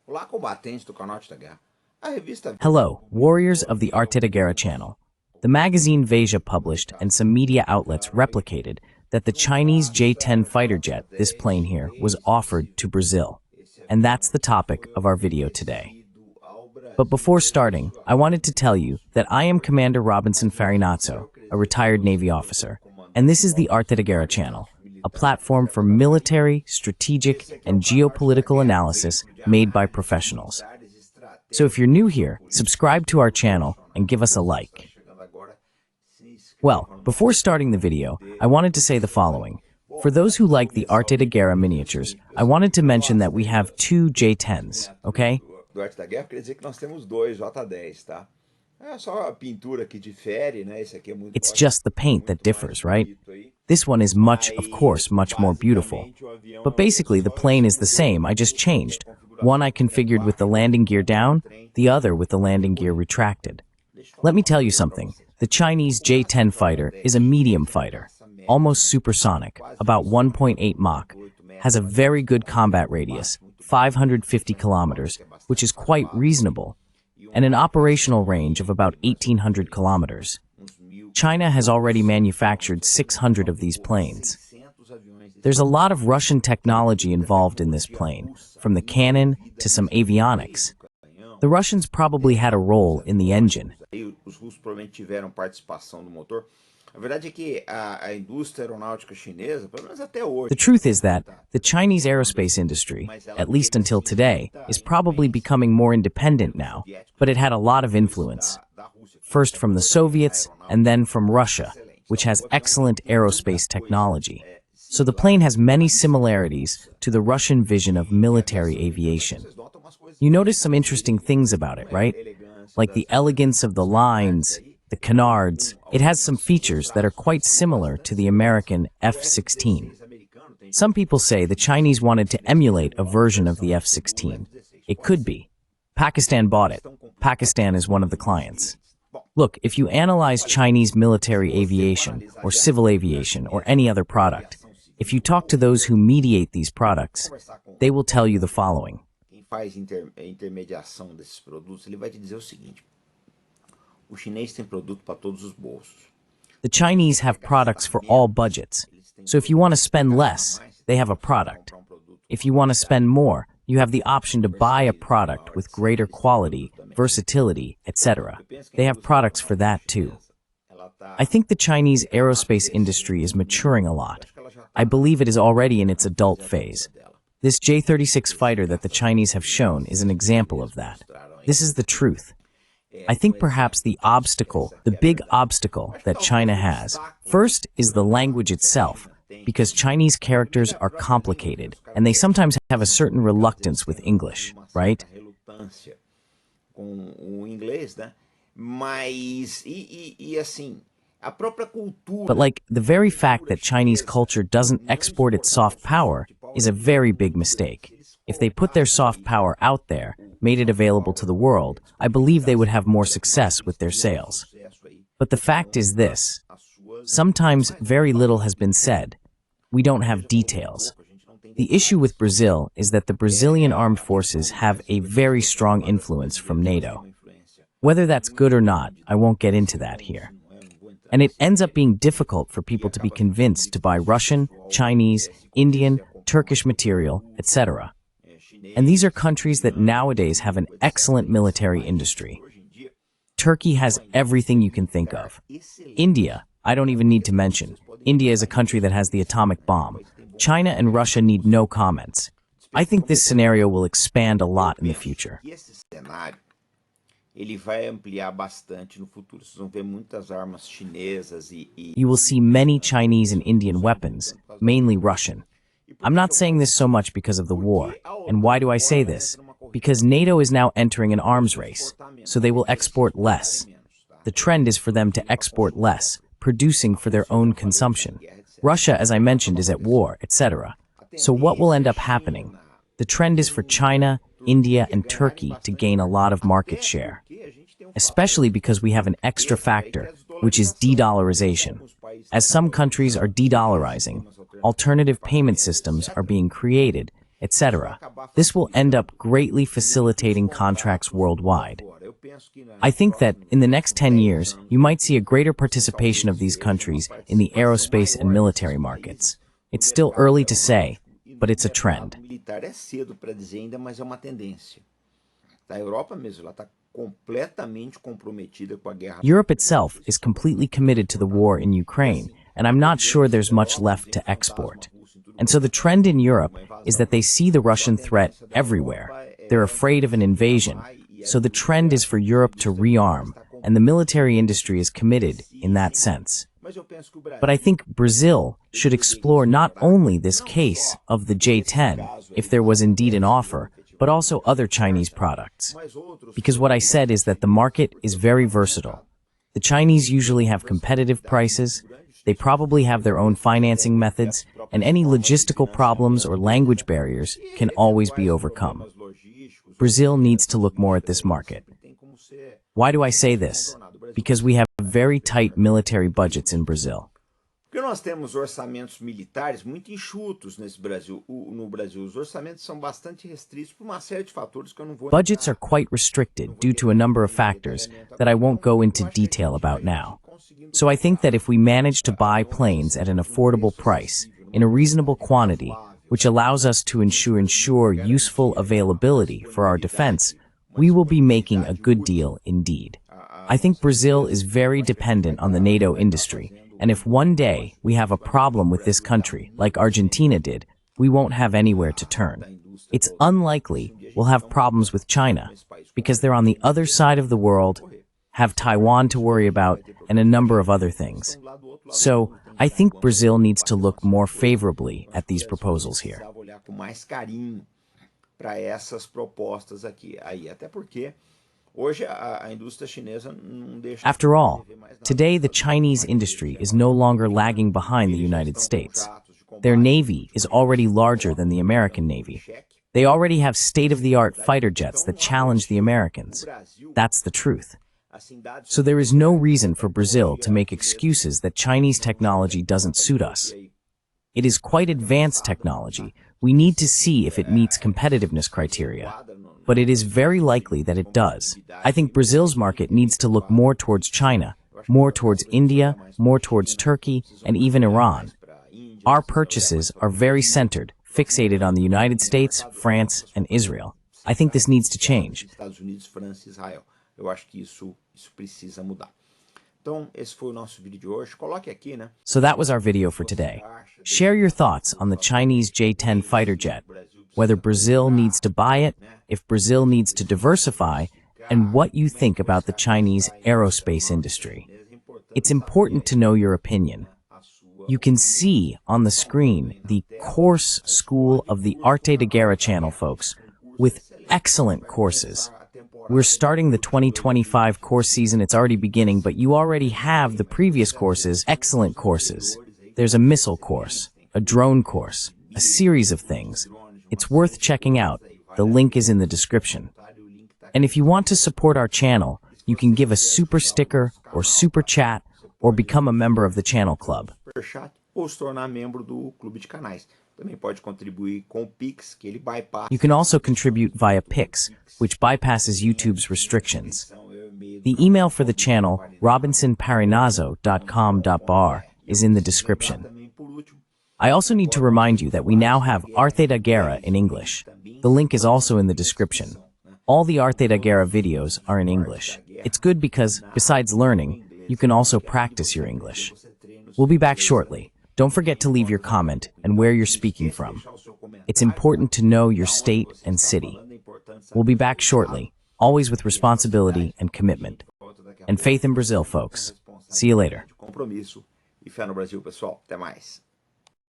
Olá, combatentes do canal ARTE da Guerra. A revista Hello, warriors of the ARTE Da Guerra channel. The magazine VELHO published and some media outlets replicated that the Chinese J-10 fighter jet, this plane here, was offered to Brazil. And that's the topic of our video today. But before starting, I wanted to tell you that I am Commander Robinson-Farinazzo, a retired Navy officer, and this is the ARTE Da Guerra channel, a platform for military, strategic, and geopolitical analysis made by professionals. So if you're new here, subscribe to our channel and give us a like. Well, before starting the video, I wanted to say the following. For those who like the ARTE Da Guerra miniatures, I wanted to mention that we have two J-10s, okay? do ARTE da Guerra quer dizer que nós temos dois J-10, tá? É só a pintura que difere, né? Esse aqui é muito It's just the paint that differs, right? This one is of course, much more beautiful. But basically, the plane is the same, I just changed. One I configured with the landing gear down, the other with the landing gear retracted. Let me tell you something. The Chinese J-10 fighter is a medium fighter, almost supersonic, about 1.8 Mach, has a very good combat radius, 550 kilometers, which is quite reasonable, and an operational range of about 1,800 kilometers. China has already manufactured 600 of these planes. There's a lot of Russian technology involved in this plane, from the cannon to some avionics. The Russians probably had a role in the engine. Os russos provavelmente tiveram participação no motor. A verdade é que a indústria aeronáutica chinesa, pelo menos até hoje. The truth is that the Chinese aerospace industry, at least until today, is probably becoming more independent now, but it had a lot of influence. First from the Soviets, and then from Russia, which has excellent aerospace technology. So the plane has many similarities to the Russian vision of military aviation. You notice some interesting things about it, right? Like the elegance of the lines, the canards. It has some features that are quite similar to the American F-16. Some people say the Chinese wanted to emulate a version of the F-16. It could be. Pakistan bought it. Pakistan is one of the clients. Look, if you analyze Chinese military aviation, or civil aviation, or any other product, if you talk to those who mediate these products, they will tell you the following. Quem faz intermediação desses produtos, ele vai te dizer o seguinte: o chinês tem produto para todos os bolsos. The Chinese have products for all budgets. So if you want to spend less, they have a product. If you want to spend more, you have the option to buy a product with greater quality, versatility, etc. They have products for that too. I think the Chinese aerospace industry is maturing a lot. I believe it is already in its adult phase. This J-36 fighter that the Chinese have shown is an example of that. This is the truth. I think perhaps the big obstacle that China has, first is the language itself, because Chinese characters are complicated, and they sometimes have a certain reluctance with English, right? But like, the very fact that Chinese culture doesn't export its soft power is a very big mistake. If they put their soft power out there, made it available to the world, I believe they would have more success with their sales. But the fact is this. Sometimes very little has been said. We don't have details. The issue with Brazil is that the Brazilian armed forces have a very strong influence from NATO. Whether that's good or not, I won't get into that here. And it ends up being difficult for people to be convinced to buy Russian, Chinese, Indian, Turkish material, etc. And these are countries that nowadays have an excellent military industry. Turkey has everything you can think of. India, I don't even need to mention. India is a country that has the atomic bomb. China and Russia need no comments. I think this scenario will expand a lot in the future. Ele vai ampliar bastante no futuro. Vocês vão ver muitas armas chinesas You will see many Chinese and Indian weapons, mainly Russian. I'm not saying this so much because of the war. And why do I say this? Because NATO is now entering an arms race, so they will export less. The trend is for them to export less, producing for their own consumption. Russia, as I mentioned, is at war, etc. So what will end up happening? The trend is for China, India, and Turkey to gain a lot of market share, especially because we have an extra factor, which is de-dollarization. As some countries are de-dollarizing, alternative payment systems are being created, etc. This will end up greatly facilitating contracts worldwide. I think that in the next 10 years, you might see a greater participation of these countries in the aerospace and military markets. It's still early to say, but it's a trend. Europe itself is completely committed to the war in Ukraine, and I'm not sure there's much left to export. And so the trend in Europe is that they see the Russian threat everywhere. They're afraid of an invasion. So the trend is for Europe to rearm, and the military industry is committed in that sense. But I think Brazil should explore not only this case of the J-10, if there was indeed an offer, but also other Chinese products. Because what I said is that the market is very versatile. The Chinese usually have competitive prices, they probably have their own financing methods, and any logistical problems or language barriers can always be overcome. Brazil needs to look more at this market. Why do I say this? Because we have very tight military budgets in Brazil. Porque nós temos orçamentos militares muito enxutos no Brasil. Os orçamentos são bastante restritos por uma série de fatores que eu não vou. Budgets are quite restricted due to a number of factors that I won't go into detail about now. So I think that if we manage to buy planes at an affordable price, in a reasonable quantity, which allows us to ensure useful availability for our defense, we will be making a good deal indeed. I think Brazil is very dependent on the NATO industry, and if one day we have a problem with this country, like Argentina did, we won't have anywhere to turn. It's unlikely we'll have problems with China, because they're on the other side of the world, have Taiwan to worry about, and a number of other things. So, I think Brazil needs to look more favorably at these proposals here. After all, today the Chinese industry is no longer lagging behind the United States. Their Navy is already larger than the American Navy. They already have state-of-the-art fighter jets that challenge the Americans. That's the truth. So there is no reason for Brazil to make excuses that Chinese technology doesn't suit us. It is quite advanced technology. We need to see if it meets competitiveness criteria. But it is very likely that it does. I think Brazil's market needs to look more towards China, more towards India, more towards Turkey, and even Iran. Our purchases are very centered, fixated on the United States, France, and Israel. I think this needs to change. Eu acho que isso precisa mudar. Então, esse foi o nosso vídeo de hoje. Coloque aqui, né? So that was our video for today. Share your thoughts on the Chinese J-10 fighter jet, whether Brazil needs to buy it, if Brazil needs to diversify, and what you think about the Chinese aerospace industry. It's important to know your opinion. You can see on the screen the course school of the ARTE da Guerra channel, folks, with excellent courses. We're starting the 2025 course season. It's already beginning, but you already have the previous courses, excellent courses. There's a missile course, a drone course, a series of things. It's worth checking out. The link is in the description. And if you want to support our channel, you can give a super sticker or super chat or become a member of the channel club. Ou se tornar membro do clube de canais. Também pode contribuir com o Pix, que ele bypass. You can also contribute via Pix, which bypasses YouTube's restrictions. The email for the channel, robinsonfarinazzo.com.br, is in the description. I also need to remind you that we now have ARTE da Guerra in English. The link is also in the description. All the ARTE da Guerra videos are in English. It's good because, besides learning, you can also practice your English. We'll be back shortly. Don't forget to leave your comment and where you're speaking from. It's important to know your state and city. We'll be back shortly, always with responsibility and commitment. And faith in Brazil, folks. See you later. Compromisso e fé no Brasil, pessoal. Até mais.